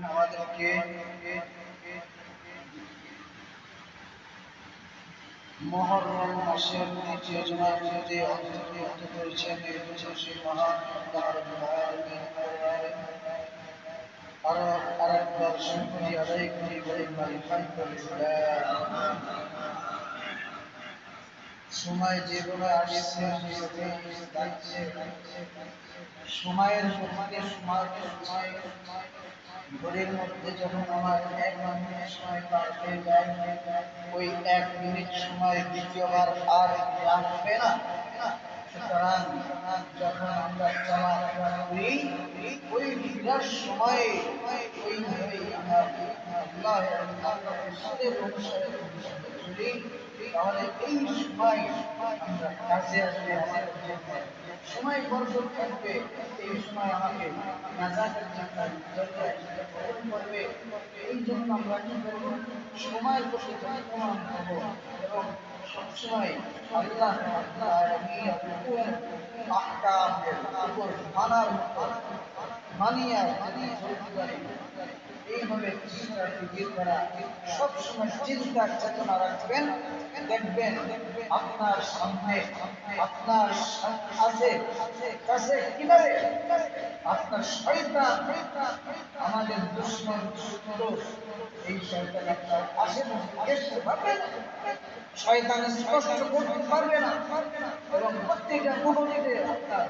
আমাদেরকে মুহররম মাসের দ্বিতীয় জুমার মধ্যে অন্তর্ভুক্ত করেছেন এই সেই মহান আল্লাহ রাব্বুল আলামিন। আরো আরেকবার শুকরিয়া আদায় করি, বলেন আলহামদুলিল্লাহ। সময় যেভাবে আসছে সময়ের মধ্যে ঘড়ির মধ্যে যখন আমার 1 মিনিট সময় পার হয়ে যায়, ওই 1 মিনিট সময় দ্বিতীয়বার আর আসবে না। সুতরাং যখন আমরা চলাফেরা করি ওই বিরাট সময়ে ওইভাবেই আল্লাহর অনুসারে চলি, তাহলে এই সময় আমরা কাজে আসবে, আমাদের জন্য সময় বরকত থাকবে। এই সময় আমাকে নাজাতের জন্য গ্রহণ করবে। এই জন্য আমরা কি করব? সময়ের প্রতি যত্নবান হব এবং সবসময় আল্লাহ রাব্বুল আলামিনের আহকামের উপর মানার মতো মানিয়া যদি চলতে পারি, এইভাবে চিন্তা ফিকির করা, সবসময় চিন্তার চেতনা রাখবেন, দেখবেন আপনার সামনে আপনার আছে কাছে কিনারে আপনার শয়তান, আমাদের দুশমন শত্রু, এই শয়তান আপনার আশেপাশে দেখতে পারবে না, শয়তান স্পষ্ট করতে পারবে না এবং প্রত্যেকটা মুহূর্তে আপনার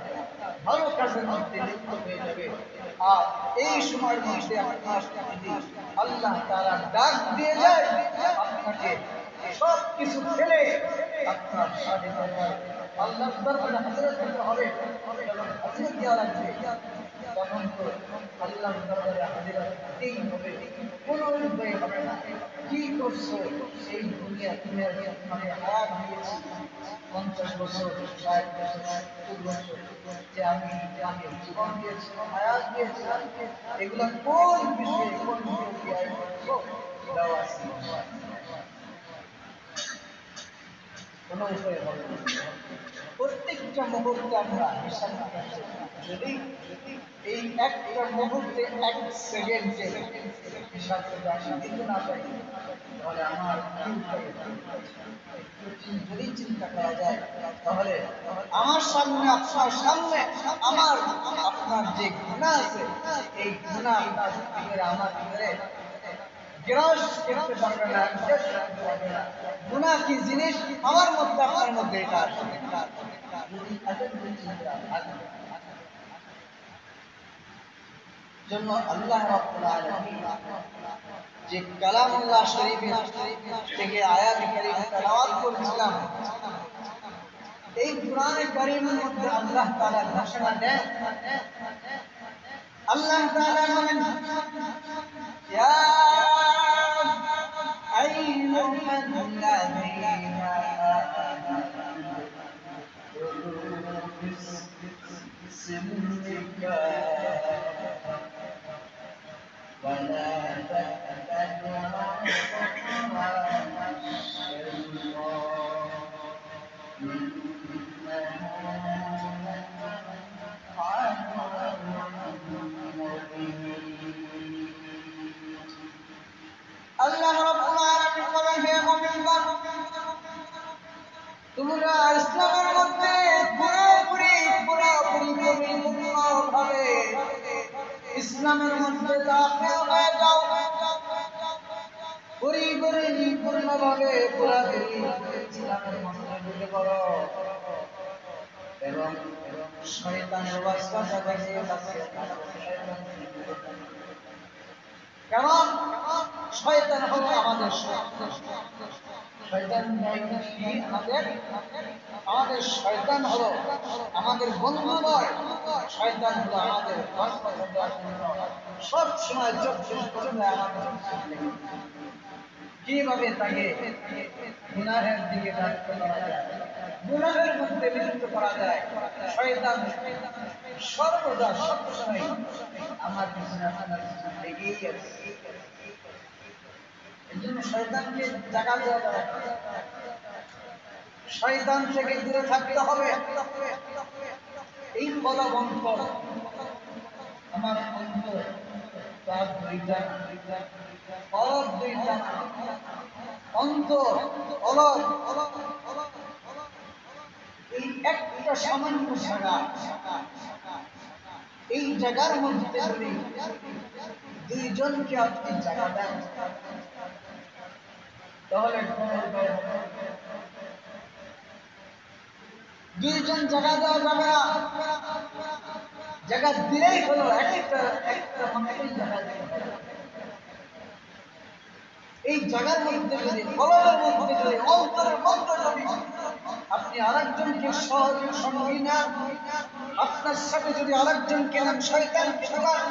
ভালো কাজের মধ্যে লিপ্ত হয়ে যাবে। আর এই সময়ের মধ্যে আপনার যদি আল্লাহ তাআলা ডাক দিয়ে যায়, আপনাকে সব কিছু ফেলে আপনার সাথে আল্লাহর দরবারে হাজির করতে হবে এবং হাজির দেওয়া লাগবে। তখন তো আল্লাহর দরবারে হাজির হতেই হবে, কোনো উপায় হবে না। কি করছো এই দুনিয়া মানে হায়াত দিয়েছি 50 বছর 60 বছর 70 বছর, যে আমি জীবন দিয়েছি, হায়াত দিয়েছি, এগুলা কোন বিষয়ে কোন বিষয়ে দেওয়া আছে? কোনো উপায় হবে না। প্রত্যেকটা মুহূর্তে আমরা হিসাব যদি এই একটা মুহূর্তে 1 সেকেন্ডে হিসাব করতে আমি দিতে না পারি, তাহলে আমার কি উপায়? যদি চিন্তা করা যায়, তাহলে আমার সামনে আপনার সামনে আমার আপনার যে গুনাহ আছে, এই গুনাহ আপনার ভিতরে আমার ভিতরে গ্রাস করতে পারবে না, গুনাহ কি জিনিস আমার মধ্যে আপনার মধ্যে এটা আছে। যদি এতটুকু চিন্তা থাকে, জন্য আল্লাহ রাব্বুল আলামিন যে কালামুল্লাহ শরীফের থেকে আয়াত কারীম তেলাওয়াত করেছিলাম, এই কোরআনে কারীমের মধ্যে আল্লাহ তাআলা ঘোষণা দেন, আল্লাহ তাআলা বলেন, ইয়া আইয়ুহাল্লাযীনা ولا تتبعوا خطوات الشيطان إنه আল্লাহ রাব্বুল আলামিন বলেন, হে মুমিনগণ, তোমরা ইসলামের মধ্যে পুরোপুরি পরিপূর্ণভাবে ইসলামের মধ্যে দাখিল হয়ে যাও, পরিপূর্ণভাবে পুরোপুরি ইসলামের মধ্যে ঢুকে পড়ো এবং শয়তানের ওয়াসওয়াসা থেকে বাঁচিয়ে থাকো। কারণ শয়তান হলো আমাদের শয়তান আমাদের শয়তান হলো আমাদের বন্ধু নয়, শয়তান হলো আমাদের সব সময় 24 ঘন্টা আমাদের কিভাবে তাকে গুনাহের দিকে ডাকতে করা যায়, গুনাহের মধ্যে লিপ্ত করা যায়। শয়তান সর্বদা সবসময় আমার পিছনে আপনার পিছনে লেগেই আছে। এর জন্য শয়তানকে জায়গা দেওয়া যাবে না, শয়তান থেকে দূরে থাকতে হবে। এই বলবন্ত আমার অন্তর কাজ দুইটা, কলব দুইটা, অন্তর অলক, এই একটা সামান্য জায়গা, এই জায়গার মধ্যে যদি দুইজনকে আপনি জায়গা দেন তাহলে দুইজন জায়গা দেওয়া যাবে না, জায়গা দিলেই হলো একটা একটা মানুষের জায়গা দিতে হবে। এই জায়গার মধ্যে যদি কলবের মধ্যে যদি অন্তরের মধ্যে যদি আপনি আরেকজনকে সহযোগী সঙ্গী নেন, আপনার সাথে যদি আরেকজনকে নেন শয়তানকে ঢোকান,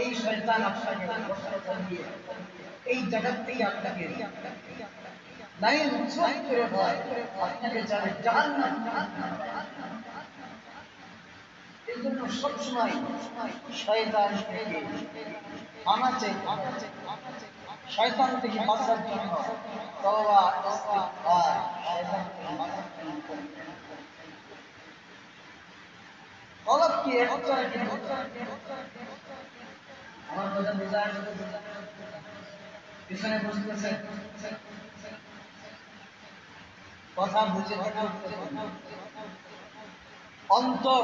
এই শয়তান আপনাকে এই জায়গার থেকে আপনাকে লাইন চুপ করে হয়, আপনাকে যাবে জাহান্নাম। এই জন্য সবসময় শয়তান থেকে আনাচে শয়তান থেকে বাঁচার জন্য তওবা ইস্তিগফার, শয়তান থেকে বাঁচার জন্য কলব কি একটা কি আমার কথা বোঝা পিছনে বুঝতেছে কথা বুঝে অন্তর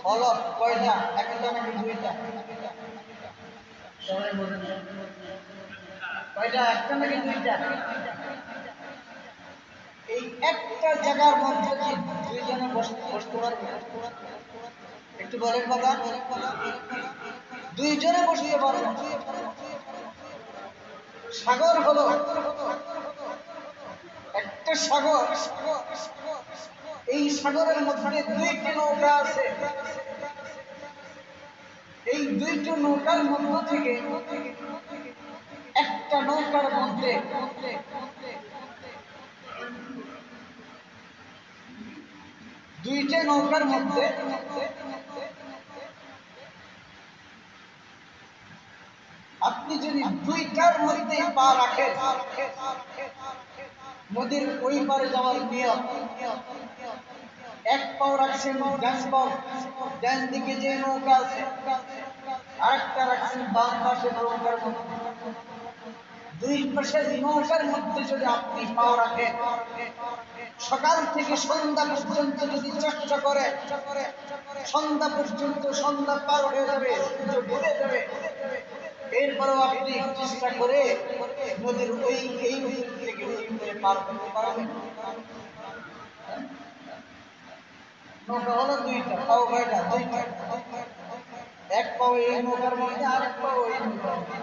কলব কয়টা? একটা নাকি দুইটা? সবাই বলেন কয়টা? একটা নাকি দুইটা? এই একটা জায়গার মধ্যে কি দুইজনে বসতে পারবে? একটু বলেন বাবা। দুইজনে বসতে পারবে। সাগর হলো একটা সাগর, এই সাগরের মধ্যে দুইটি নৌকা আছে, এই দুইটি নৌকার মধ্য থেকে একটা নৌকার মধ্যে দুইটা নৌকার মধ্যে আপনি যদি দুইটার মধ্যে পা রাখেন, নদীর ওই পারে যাওয়ার নিয়ম, এক পাও রাখছেন ডান পাও, ডান দিকে যে নৌকা আছে, আরেকটা রাখছেন বাম পাশে নৌকার মধ্যে। দুই পাশের নৌকার মধ্যে যদি আপনি পাও রাখেন, সকাল থেকে সন্ধ্যা পর্যন্ত যদি চেষ্টা করে, সন্ধ্যা পর্যন্ত সন্ধ্যা পার হয়ে যাবে, সূর্য ডুবে যাবে, এরপরেও আপনি চেষ্টা করে নদীর ওই এই থেকে ওই পার করতে পারবেন। নৌকা হলো দুইটা, পাও কয়টা? দুইটা। এক পাও এই নৌকার মধ্যে, আরেক পাও এই নৌকার মধ্যে।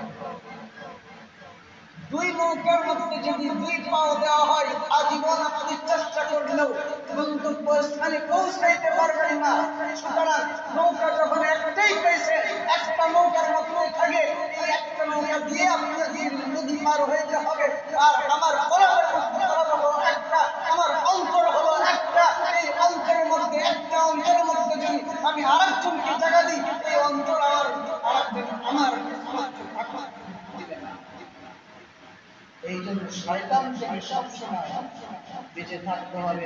দুই নৌকার মধ্যে যদি দুই পাও দেওয়া হয়, আজীবন আপনি চেষ্টা করলেও গন্তব্যস্থানে পৌঁছাইতে পারবেন না। সুতরাং নৌকা যখন একটাই পেয়েছে, একটা নৌকার মধ্যে থাকে, এই একটা নৌকা দিয়ে আপনাকে নদী পার হইতে হবে। আর আমার কলবের মধ্যে একটা, আমার অন্তর হলো একটা, এই অন্তরের মধ্যে একটা অন্তরের মধ্যে যদি আমি আরেকজনকে জায়গা দিই, এই অন্তর আমার দিবে না। এই জন্য শয়তান থেকে সবসময় বেঁচে থাকতে হবে।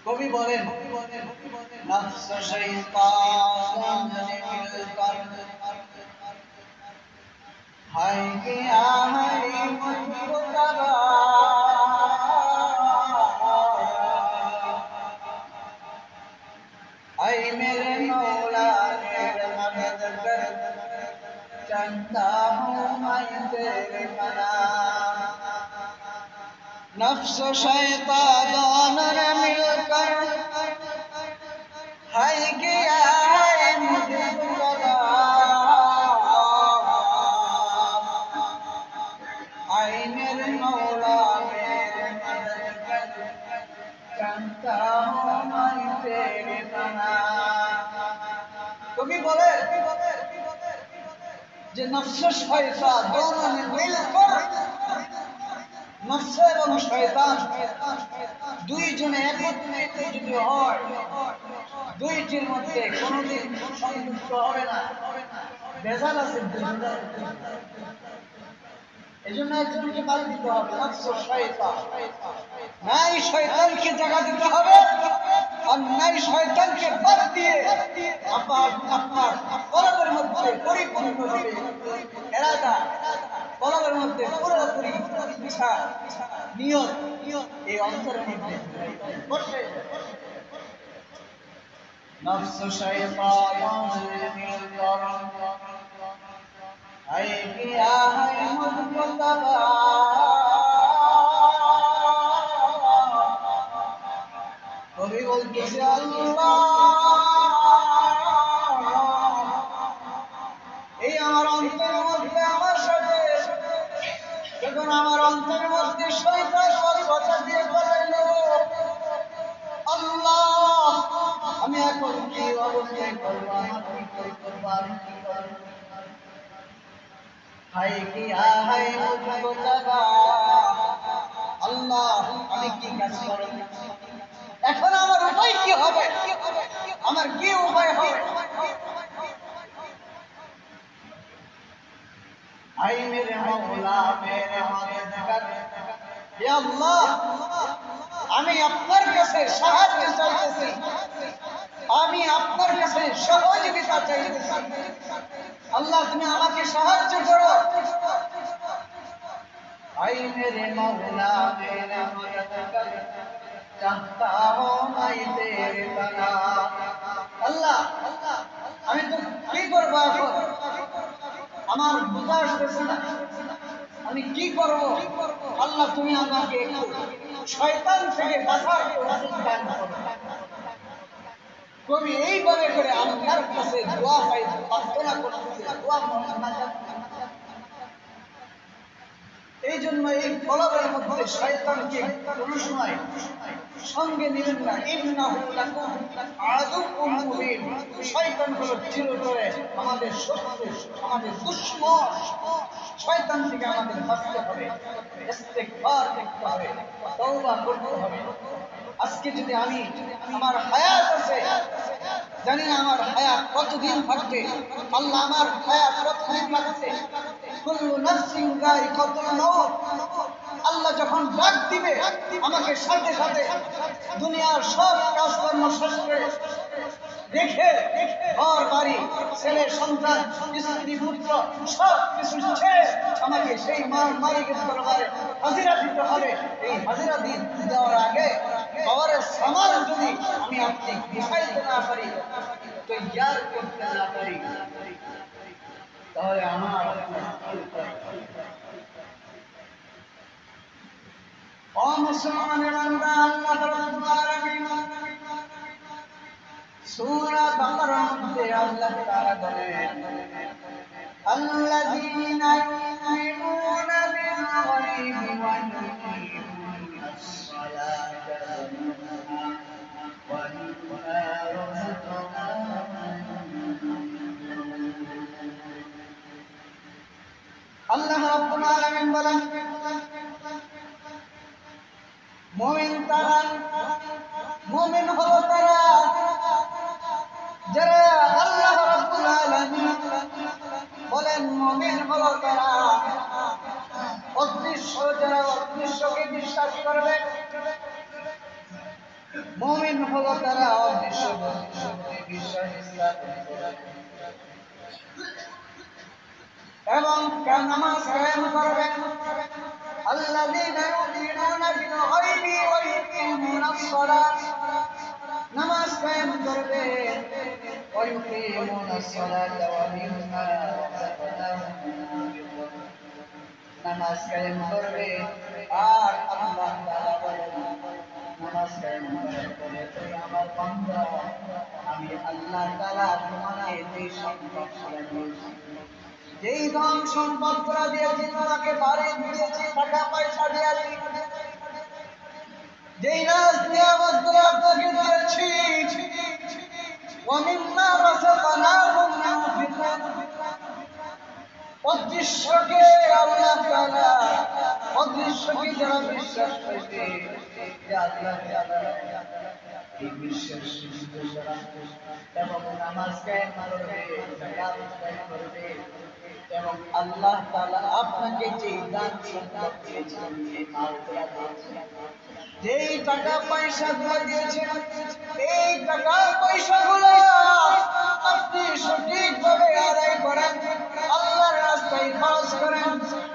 কবি বলেন নফস শয়তান মিলকর হায় গিয়া হায় মুঝকো তবা ऐ मेरे मौला मेरे मदद कर चाहता हूँ मैं तेरे बना नफ्स शैतान दोनों मिलकर है गया है मुझे खुदा ऐ मेरे मौला मेरे मदद कर चाहता हूँ मैं तेरे बना कभी बोले যে নফস শয়তান दोनों ने मिलकर নফস এবং শয়তান দুইজনে একত্রিত যদি হয়, দুইটির মধ্যে কোনোদিন সংযুক্ত হবে না, ভেজাল আছে। এই জন্য একজনকে বাদ দিতে হবে, নফস শয়তান নাই, শয়তানকে জায়গা দিতে হবে। অন্যায় শয়তানকে বাদ দিয়ে আপনার কলবের মধ্যে পরিপূর্ণভাবে এরাদা, কলবের মধ্যে পুরোপুরি ইচ্ছা, নিয়ত এই অন্তরের মধ্যে বসে নফস শয়তানের করম আই কিয়া হায় মুজতবা কবি বলতেছে আল্লাহ এই আমার অন্তরের মধ্যে আমার সাথে যখন আমার অন্তরের মধ্যে শয়তান কথা দিয়ে বলল আল্লাহ আমি এখন কি অবস্থায় করবো, আমার কি করে করবো, আমি কি করবো, হায় কি হায় মুজতবা আল্লাহ আমি কি কাজ করব, এখন আমার উপায় কি হবে, আমার কি উপায় হবে। আই মেরে মওলা মেরে মাদদগার হে আল্লাহ আমি আপনার কাছে সাহায্য চাইতেছি, আমি আপনার কাছে সহযোগিতা চাইতেছি, আল্লাহ তুমি আমাকে সাহায্য করো। আই মেরে মওলা মেরে মাদদগার চাহতা হো মাই তেরে তানা আল্লাহ আমি তো কি করব এখন, আমার বুঝা আসতেছে না আমি কি করব, আল্লাহ তুমি আমাকে একটু শয়তান থেকে বাঁচার তৌফিক দান করো। কবি এইভাবে করে আল্লাহর কাছে দোয়া পাই প্রার্থনা করতেছে, দোয়া মোনাজাত। এই জন্য এই কলবের মধ্যে শয়তানকে কোন সময় সঙ্গে নেবেন না। ইন্নাহু লাকুম আদুউম মুবিন, শয়তান হলো চিরতরে আমাদের শত্রু, আমাদের দুশমন। শয়তান থেকে আমাদের বাঁচতে হবে, ইস্তিগফার করতে হবে, তওবা করতে হবে। আজকে যদি আমি আমার হায়াত আছে, জানি না আমার হায়াত কতদিন থাকবে, আল্লাহ আমার হায়াত কতদিন লাগছে, কুল্লু নাফসিন যায়িকাতুল মাউত, আল্লাহ যখন ডাক দিবে আমাকে সাথে সাথে দুনিয়ার সব কাজকর্ম শেষ করে রেখে ঘর বাড়ি ছেলে সন্তান স্ত্রী পুত্র সব কিছু ছেড়ে আমাকে সেই মালিকের দরবারে হাজিরা দিতে হবে। এই হাজিরা দেওয়ার আগে পাওয়ারের সামান যদি আমি আপনি গুছাইতে না পারি, তৈয়ার করতে না পারি, তাহলে আমার মুসলমানের বান্দা আল্লাহ রাব্বুল আলামিন সূরা বাকারার মধ্যে আল্লাহ তাআলা বলেন আল্লাযীনা ইউমিনুনা বিল গায়বি ওয়া ইউকিমুনাস সালাতা ওয়া মিম্মা রাযাকনাহুম আল্লাহ রাব্বুল আলামিন বলেন মুমিন তারা, মুমিন হলো তারা যারা আল্লাহ রাব্বুল আলামিন বলেন মুমিন হলো তারা অদৃশ্য, যারা অদৃশ্যকে বিশ্বাস করবে। মুমিন হলো তারা অদৃশ্যকে বিশ্বাস করবে এবং নামাজ কায়েম করবে। আল্লাযীনা ইউমিনুনা বিল গায়বি ওয়া ইউকিমুনাস সালাত, নামাজ কায়েম করবে, ওয়া ইউকিমুনাস সালাতা ওয়া মিম্মা রাযাকনাহুম ইউনফিকুন, নামাজ কায়েম করবে। আর আল্লাহ তাআলা বলেন নামাজ কায়েম করার পরে তুই আমার বান্দা, আমি আল্লাহ তাআলা তোমাকে যে সম্পদ দিয়েছি, যেই ধন সম্পদ করে দিয়েছি, তোমাকে বাড়ি দিয়েছি, টাকা পয়সা দিয়েছি, যেই রাজ নিয়ামত গুলো আপনাকে দিয়েছি, ওয়ামিম্মা রাযাকনাহুম ইউনফিকুন, অদৃশ্যকে আল্লাহ তাআলা, অদৃশ্যকে যারা বিশ্বাস করবে যে আল্লাহ তাআলা এই বিশ্বের সৃষ্টি করা এবং নামাজ কায়েম করবে, যাকাত আদায় করবে এবং আল্লাহ তাআলা আপনাকে যে দান সম্পদ দিয়েছেন, এই মালগুলা দিয়েছেন, যেই টাকা পয়সা গুলো দিয়েছেন এই টাকা পয়সাগুলো আপনি সঠিকভাবে আদায় করেন, আল্লাহর রাস্তায় খরচ করেন,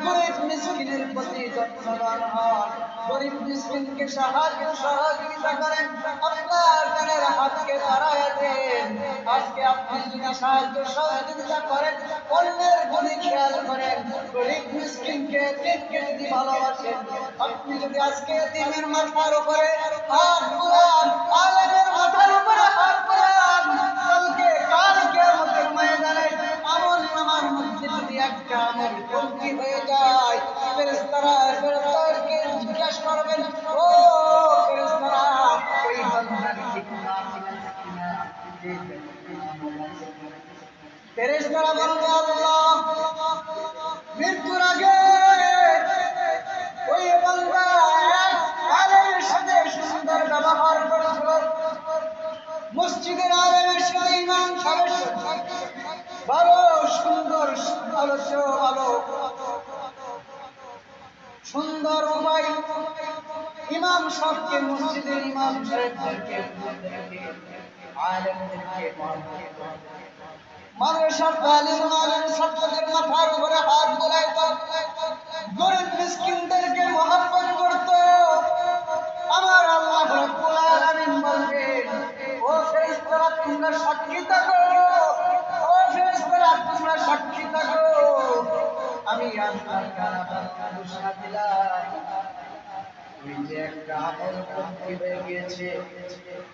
গরিব মিসকিনের প্রতি যত্নবান হন, গরিব মিসকিনকে সহযোগিতা করেন, আপনার কানের হাতকে বাড়ায় দেন। আজকে আপনি যদি সাহায্য সহযোগিতা করেন, অন্যের গুণে খেয়াল করেন, গরিব মিসকিনকে এতিমকে যদি ভালোবাসেন, আপনি যদি আজকে এতিমের মাথার উপরে হাত বুলান, আলেমের মাথার উপরে হাত বুলান, কাল কিয়ামতের ময়দানে আমলনামার মধ্যে যদি একটা আমল কমতি হয়ে যায়, ফেরেশতারা জিজ্ঞাসা করবেন, ও ফেরেশতারা, ওই বান্দার ঠিক না কিনা ফেরেশতারা বলবে, আল্লাহ মৃত্যুর আগে ওই বান্দা এক আলেমের সাথে সুন্দর ব্যবহার করেছিল, মসজিদের আলেমের সাথে ইমাম সাহেবের ভালো সুন্দর ভালো সুন্দর উপায় ইমাম সাহেবকে, মসজিদের ইমাম সাহেবদেরকে, আলেমদেরকে মাদ্রাসার তালিম আলেম ছাত্রদের মাথার উপরে হাত বোলায়, গরিব মিসকিনদেরকে মহব্বত করত। আমার আল্লাহ রাব্বুল আলামিন বলবেন, ও ফেরেশতারা তোমরা সাক্ষী থাকো, ও ফেরেশতারা তোমরা সাক্ষী থাকো, আমি আল্লাহ তাআলা ঘোষণা দিলাম, ওই যে একটা আমল কমতি হয়ে গিয়েছে,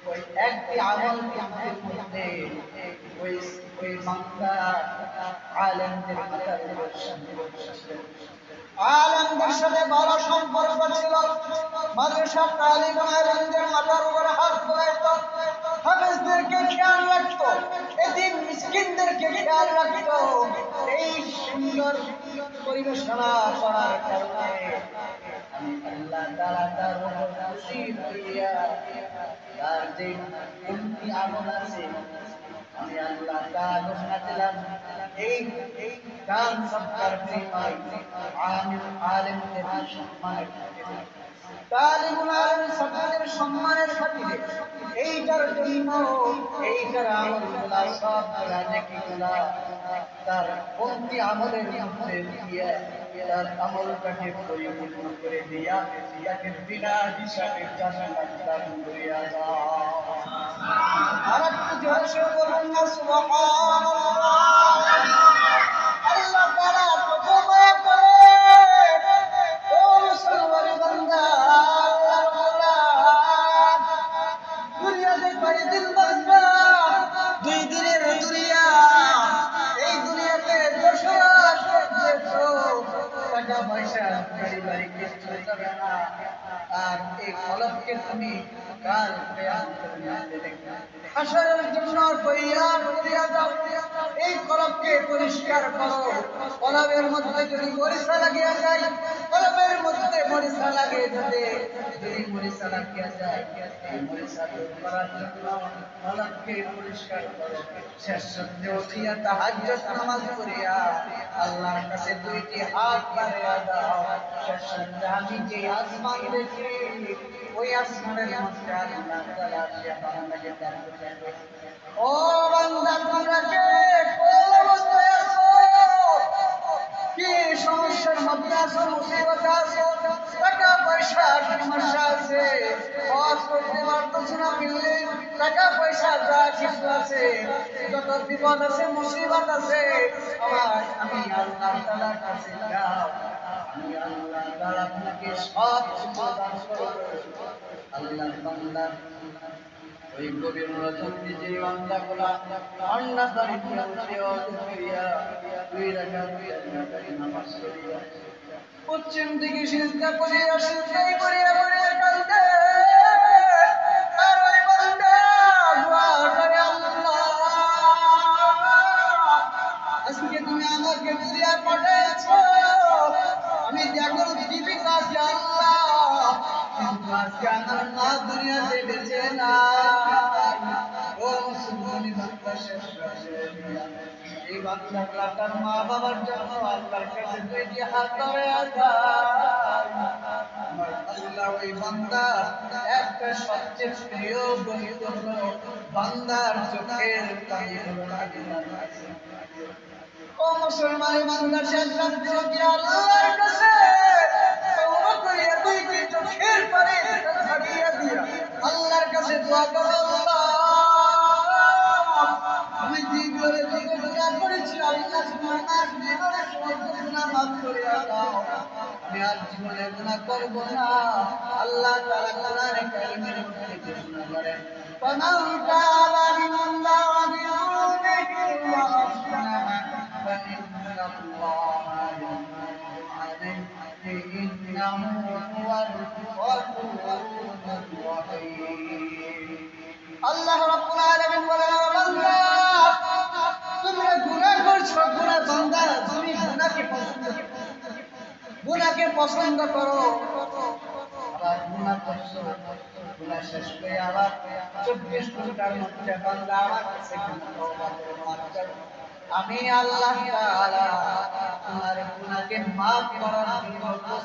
ওই একটি আমল কমতির মধ্যে ওই ওই বান্দা আলেমদের মাথার উপর আলেমদের সাথে ভালো সম্পর্ক ছিল, মাদ্রাসার তালিম আলেমদের মাথার উপরে হাত বোলাইতো, হাফেজদেরকে খেয়াল রাখতো, এতিম মিসকিনদেরকে খেয়াল রাখতো। এই সুন্দর পরিবেশনা করার কারণে আমি আল্লাহ তাআলা তার উপর খুশি হইয়া তার যে কমতি আমল আছে, আমি আল্লাহ তাআলা ঘোষণা দিলাম, এই দান সৎকার বিনিময় আলেমদের সম্মানের খাতিরে, তালিমুল আলেম ছাত্রদের সম্মানের খাতিরে, এইটার জন্য এইটার আমলগুলা সবগুলা নেকিগুলা তার কমতি আমলের মধ্যে দিয়ে তার আমলটাকে পরিপূর্ণ করে দিয়া তাকে বিনা হিসাবে জান্নাত দান করিয়া দাও। আর একটু জোরে সরে বলুন না সুবহানাল্লাহ। আল্লাহ তাআলা কত মায়া করে, ও মুসলমান বান্দা, আল্লাহর গোলাম, দুনিয়াতে কয়দিন বাঁচবা? 2 দিনের দুনিয়া, এই দুনিয়াতে বসবাস করতেছো, টাকা পয়সা বাড়ি বাড়ি কিচ্ছু যাবে না, আর এই কলবকে তুমি কাল কিয়ামতের মাঠে দেখবে, হাসরের জন্য তৈয়ার করিয়া দাও। এই কলবকে পরিষ্কার করো, কলবের মধ্যে যদি মরিচা লাগিয়া যায়, কলবের মধ্যে মরিচা লাগিয়ে যাবে, যদি মরিচা লাগিয়া যায়, এই মরিচা দূর করার জন্য কলবকে পরিষ্কার করো। শেষ সত্যে উঠিয়া তাহাজ্জুদ নামাজ পড়িয়া আল্লাহর কাছে 2টি হাত বাড়াইয়া দাও। শেষ সত্যে আমি যে আসমান দেখি, ওই আসমানের মধ্যে আল্লাহ তাআলা আসিয়া বান্দাকে দান করবেন, ও বান্দা তোমরা কে, কোন অবস্থায় আছো, কি সমস্যার মধ্যে আছো, মুসিবতে আছো, টাকা পয়সা সমস্যা আছে, হজ করতে পারতেছো না, মিললে টাকা পয়সা যা কিছু আছে, যত বিপদ আছে মুসিবত আছে, আমি আল্লাহ তাআলার কাছে যাও, আমি আল্লাহ তাআলা আপনাকে সব কিছু দান করব। আল্লাহর বান্দা ওই গভীর মনোযোগী যে বান্দাগুলা ঠান্ডা দাঁড়িয়ে উঠেও করিয়া 2 রাকাত নামাজ পড়িয়া পশ্চিম দিকে সিজদা করিয়া সিজদাই করিয়া করিয়া কাঁদে, আর ওই বান্দা দোয়া করে, আল্লাহ আজকে তুমি আমাকে দুনিয়া পাঠাইছো, আমি দেখো জীবিত আছি আল্লাহ, কিন্তু আজকে আমার মা দুনিয়াতে বেঁচে নাই। ও মুসলমানি বান্দা শেষ এই বাচ্চাগুলা তার মা বাবার জন্য আল্লাহর কাছে 2টি হাত ধরে আদায়, আমার আল্লাহ ওই বান্দার একটা সবচেয়ে প্রিয় বস্তু হলো বান্দার চোখের পানি হলো আল্লাহর কাছে। ও মুসলমান বান্দা শেষ রাত্রে গিয়ে আল্লাহর কাছে তওবা করিয়া দুইটি চোখের পানি ছাড়িয়ে দিয়া আল্লাহর কাছে দোয়া করো, আল্লাহ আমি জীবনে যত গুনাহ করেছি আল্লাহ আমার জীবনে সমস্ত গুনাহ মাফ করে দাও, আমি আর জীবনে গুনাহ করব না। আল্লাহ তাআলা কোরআনে কারীমের মধ্যে ঘোষণা করেন ফামান তাবা মিন বা'দি যুলমিহি ওয়া আসলাহা ফাইন্নাল্লাহা ইয়াতুবু আলাইহি ইন্নাহু হুয়াল গফুরুর রহিম। আল্লাহ রাব্বুল আলামিন বলেন, বান্দা তোমরা গুনাহ করছো, গুনাহ বান্দা তুমি গুনাহকে পছন্দ করো, আবার গুনাহ করছো, গুনাহ শেষ করে আবার 24 ঘন্টার মধ্যে বান্দা আমার কাছে তওবা করে মাফ করো, আমি আল্লাহ তাআলা তোমার গুনাহকে মাফ করার জন্য